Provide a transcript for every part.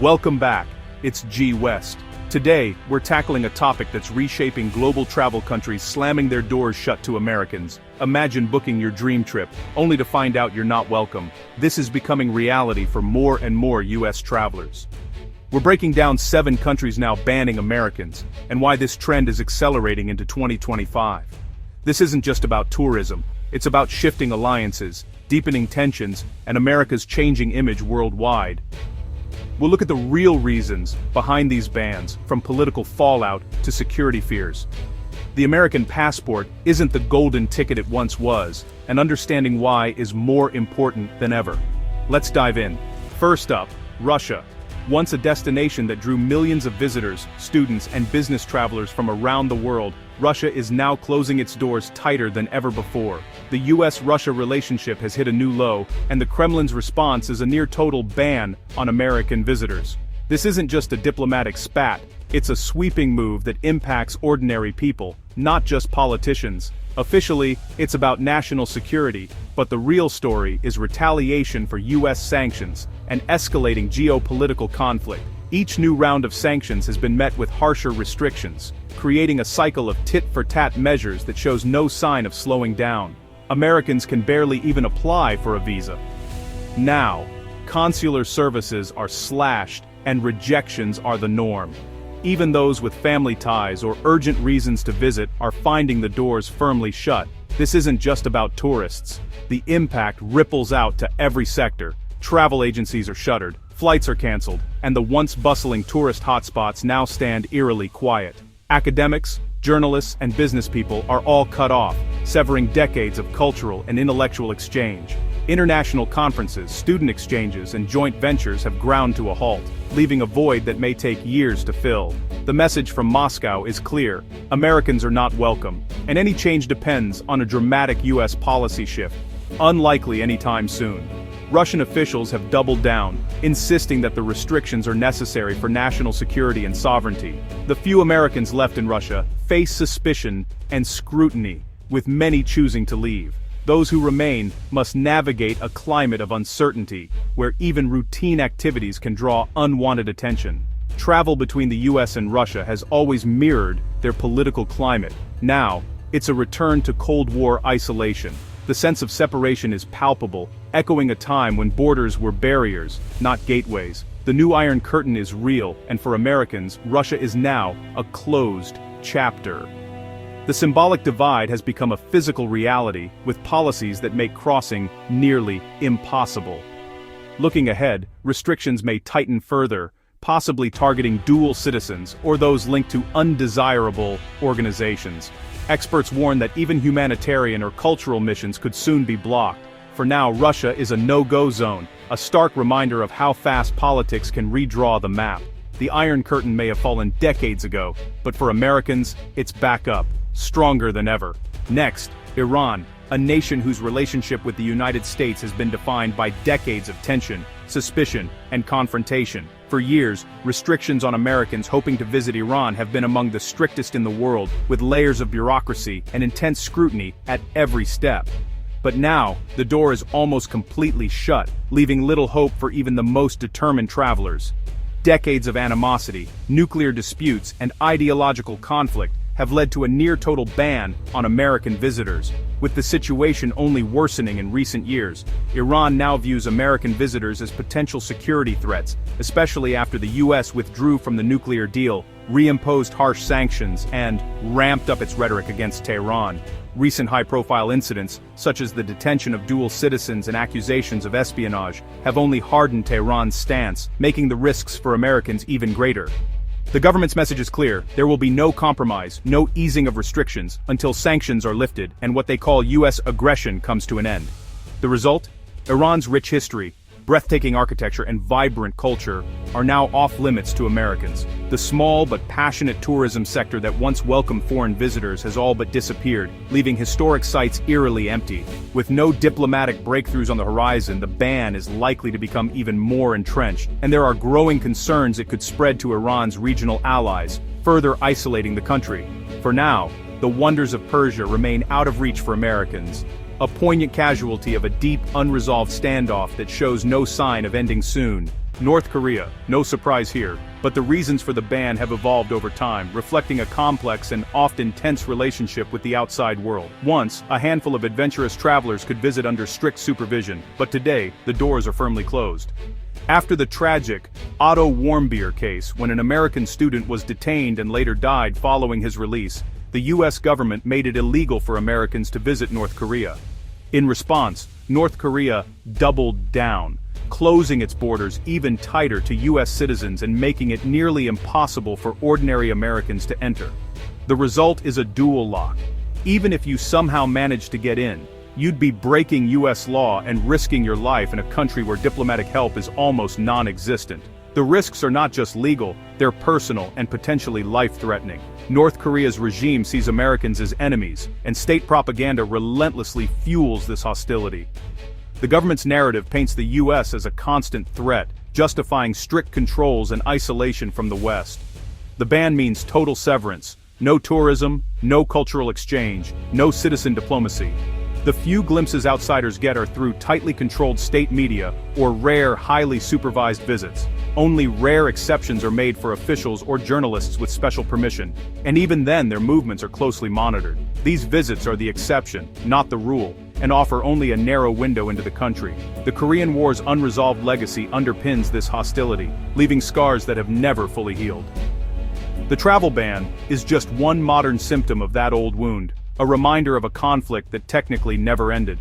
Welcome back, it's G West. Today, we're tackling a topic that's reshaping global travel countries slamming their doors shut to Americans. Imagine booking your dream trip, only to find out you're not welcome. This is becoming reality for more and more US travelers. We're breaking down 7 countries now banning Americans, and why this trend is accelerating into 2025. This isn't just about tourism, it's about shifting alliances, deepening tensions, and America's changing image worldwide. We'll look at the real reasons behind these bans, from political fallout to security fears. The American passport isn't the golden ticket it once was, and understanding why is more important than ever. Let's dive in. First up, Russia. Once a destination that drew millions of visitors, students, and business travelers from around the world, Russia is now closing its doors tighter than ever before. The US-Russia relationship has hit a new low, and the Kremlin's response is a near-total ban on American visitors. This isn't just a diplomatic spat, it's a sweeping move that impacts ordinary people, not just politicians. Officially, it's about national security, but the real story is retaliation for US sanctions and escalating geopolitical conflict. Each new round of sanctions has been met with harsher restrictions, creating a cycle of tit-for-tat measures that shows no sign of slowing down. Americans can barely even apply for a visa. Now, consular services are slashed and rejections are the norm. Even those with family ties or urgent reasons to visit are finding the doors firmly shut. This isn't just about tourists. The impact ripples out to every sector. Travel agencies are shuttered, flights are canceled, and the once bustling tourist hotspots now stand eerily quiet. Academics, journalists, and business people are all cut off, severing decades of cultural and intellectual exchange. International conferences, student exchanges, and joint ventures have ground to a halt, leaving a void that may take years to fill. The message from Moscow is clear: Americans are not welcome, and any change depends on a dramatic US policy shift, unlikely anytime soon. Russian officials have doubled down, insisting that the restrictions are necessary for national security and sovereignty. The few Americans left in Russia face suspicion and scrutiny, with many choosing to leave. Those who remain must navigate a climate of uncertainty, where even routine activities can draw unwanted attention. Travel between the US and Russia has always mirrored their political climate. Now, it's a return to Cold War isolation. The sense of separation is palpable, echoing a time when borders were barriers, not gateways. The new Iron Curtain is real, and for Americans, Russia is now a closed chapter. The symbolic divide has become a physical reality, with policies that make crossing nearly impossible. Looking ahead, restrictions may tighten further, possibly targeting dual citizens or those linked to undesirable organizations. Experts warn that even humanitarian or cultural missions could soon be blocked. For now, Russia is a no-go zone, a stark reminder of how fast politics can redraw the map. The Iron Curtain may have fallen decades ago, but for Americans, it's back up, stronger than ever. Next, Iran, a nation whose relationship with the United States has been defined by decades of tension, suspicion, and confrontation. For years, restrictions on Americans hoping to visit Iran have been among the strictest in the world, with layers of bureaucracy and intense scrutiny at every step. But now, the door is almost completely shut, leaving little hope for even the most determined travelers. Decades of animosity, nuclear disputes, and ideological conflict have led to a near-total ban on American visitors. With the situation only worsening in recent years, Iran now views American visitors as potential security threats, especially after the US withdrew from the nuclear deal, reimposed harsh sanctions, and ramped up its rhetoric against Tehran. Recent high-profile incidents, such as the detention of dual citizens and accusations of espionage, have only hardened Tehran's stance, making the risks for Americans even greater. The government's message is clear: there will be no compromise, no easing of restrictions, until sanctions are lifted and what they call US aggression comes to an end. The result? Iran's rich history, breathtaking architecture, and vibrant culture are now off-limits to Americans. The small but passionate tourism sector that once welcomed foreign visitors has all but disappeared, leaving historic sites eerily empty. With no diplomatic breakthroughs on the horizon, the ban is likely to become even more entrenched, and there are growing concerns it could spread to Iran's regional allies, further isolating the country. For now, the wonders of Persia remain out of reach for Americans, a poignant casualty of a deep, unresolved standoff that shows no sign of ending soon. North Korea, no surprise here, but the reasons for the ban have evolved over time, reflecting a complex and often tense relationship with the outside world. Once, a handful of adventurous travelers could visit under strict supervision, but today, the doors are firmly closed. After the tragic Otto Warmbier case, when an American student was detained and later died following his release, the US government made it illegal for Americans to visit North Korea. In response, North Korea doubled down, closing its borders even tighter to US citizens and making it nearly impossible for ordinary Americans to enter. The result is a dual lock. Even if you somehow manage to get in, you'd be breaking US law and risking your life in a country where diplomatic help is almost non-existent. The risks are not just legal, they're personal and potentially life-threatening. North Korea's regime sees Americans as enemies, and state propaganda relentlessly fuels this hostility. The government's narrative paints the US as a constant threat, justifying strict controls and isolation from the West. The ban means total severance, no tourism, no cultural exchange, no citizen diplomacy. The few glimpses outsiders get are through tightly controlled state media or rare, highly supervised visits. Only rare exceptions are made for officials or journalists with special permission, and even then their movements are closely monitored. These visits are the exception, not the rule, and offer only a narrow window into the country. The Korean War's unresolved legacy underpins this hostility, leaving scars that have never fully healed. The travel ban is just one modern symptom of that old wound, a reminder of a conflict that technically never ended.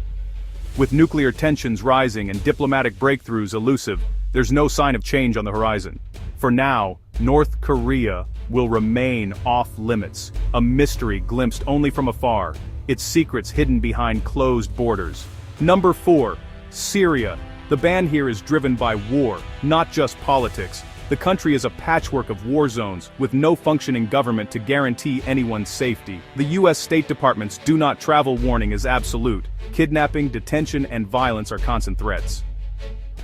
With nuclear tensions rising and diplomatic breakthroughs elusive, there's no sign of change on the horizon. For now, North Korea will remain off-limits, a mystery glimpsed only from afar, its secrets hidden behind closed borders. Number 4. Syria. The ban here is driven by war, not just politics. The country is a patchwork of war zones, with no functioning government to guarantee anyone's safety. The US State Department's do not travel warning is absolute. Kidnapping, detention, and violence are constant threats.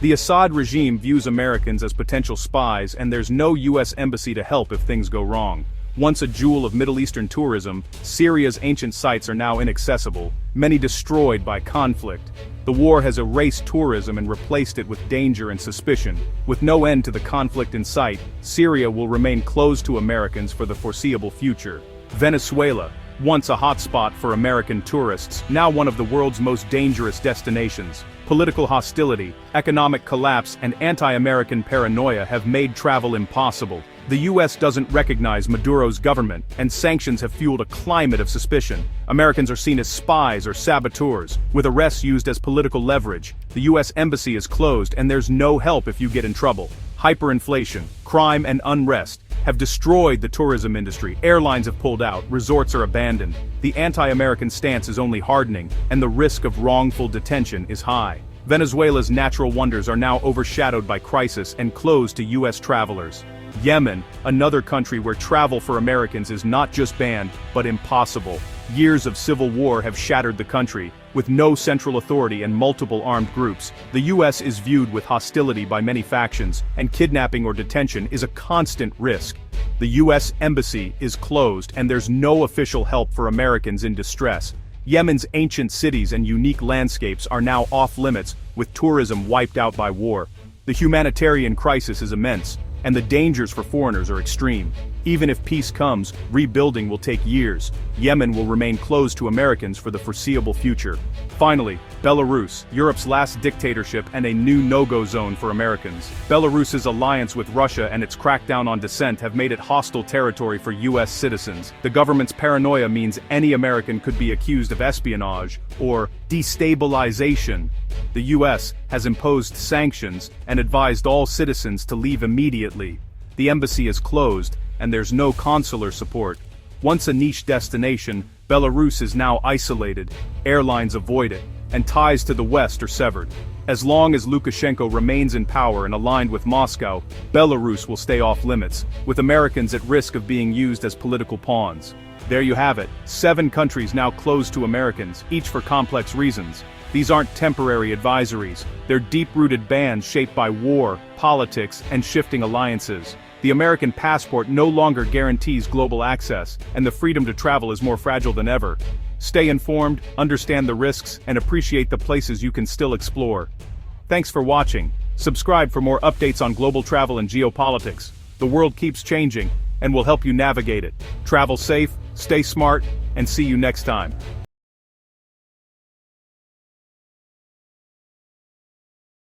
The Assad regime views Americans as potential spies, and there's no US embassy to help if things go wrong. Once a jewel of Middle Eastern tourism, Syria's ancient sites are now inaccessible, many destroyed by conflict. The war has erased tourism and replaced it with danger and suspicion. With no end to the conflict in sight, Syria will remain closed to Americans for the foreseeable future. Venezuela, once a hotspot for American tourists, now one of the world's most dangerous destinations. Political hostility, economic collapse, and anti-American paranoia have made travel impossible. The US doesn't recognize Maduro's government, and sanctions have fueled a climate of suspicion. Americans are seen as spies or saboteurs, with arrests used as political leverage. The US embassy is closed, and there's no help if you get in trouble. Hyperinflation, crime, and unrest have destroyed the tourism industry. Airlines have pulled out, resorts are abandoned. The anti-American stance is only hardening, and the risk of wrongful detention is high. Venezuela's natural wonders are now overshadowed by crisis and closed to US travelers. Yemen, another country where travel for Americans is not just banned, but impossible. Years of civil war have shattered the country. With no central authority and multiple armed groups, the US is viewed with hostility by many factions, and kidnapping or detention is a constant risk. The US embassy is closed, and there's no official help for Americans in distress. Yemen's ancient cities and unique landscapes are now off-limits, with tourism wiped out by war. The humanitarian crisis is immense, and the dangers for foreigners are extreme. Even if peace comes, rebuilding will take years. Yemen will remain closed to Americans for the foreseeable future. Finally, Belarus, Europe's last dictatorship and a new no-go zone for Americans. Belarus's alliance with Russia and its crackdown on dissent have made it hostile territory for US citizens. The government's paranoia means any American could be accused of espionage or destabilization. The US has imposed sanctions and advised all citizens to leave immediately. The embassy is closed, and there's no consular support. Once a niche destination, Belarus is now isolated, airlines avoid it, and ties to the West are severed. As long as Lukashenko remains in power and aligned with Moscow, Belarus will stay off limits, with Americans at risk of being used as political pawns. There you have it, 7 countries now closed to Americans, each for complex reasons. These aren't temporary advisories, they're deep-rooted bans shaped by war, politics, and shifting alliances. The American passport no longer guarantees global access, and the freedom to travel is more fragile than ever. Stay informed, understand the risks, and appreciate the places you can still explore. Thanks for watching. Subscribe for more updates on global travel and geopolitics. The world keeps changing, and we'll help you navigate it. Travel safe, stay smart, and see you next time.